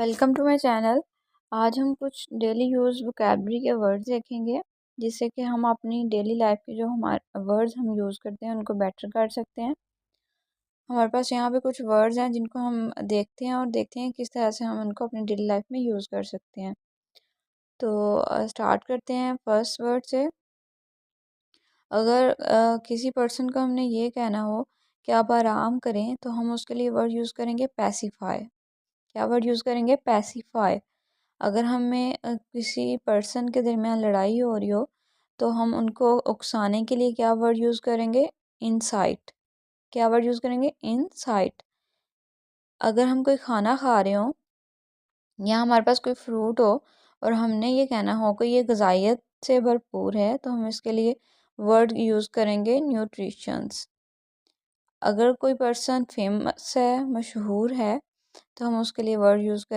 Welcome to my channel. आज हम कुछ डेली यूज़ वोकैबलरी के वर्ड्स देखेंगे जिससे कि हम अपनी डेली लाइफ के जो हमारे वर्ड्स हम यूज़ करते हैं उनको बेटर कर सकते हैं। हमारे पास यहाँ पे कुछ वर्ड्स हैं जिनको हम देखते हैं और देखते हैं किस तरह से हम उनको अपनी डेली लाइफ में यूज़ कर सकते हैं। तो स्टार्ट करते हैं फर्स्ट वर्ड से। अगर किसी पर्सन को हमने ये कहना हो कि आप आराम करें तो हम उसके लिए वर्ड यूज़ करेंगे पैसिफाई। क्या वर्ड यूज़ करेंगे? पैसिफाई। अगर हमें किसी पर्सन के दरमियान लड़ाई हो रही हो तो हम उनको उकसाने के लिए क्या वर्ड यूज़ करेंगे? इनसाइट। क्या वर्ड यूज़ करेंगे? इनसाइट। अगर हम कोई खाना खा रहे हो या हमारे पास कोई फ्रूट हो और हमने ये कहना हो कि ये ग़िज़ाइयत से भरपूर है तो हम इसके लिए वर्ड यूज़ करेंगे न्यूट्रिशंस। अगर कोई पर्सन फेमस है, मशहूर है, तो हम उसके लिए वर्ड यूज़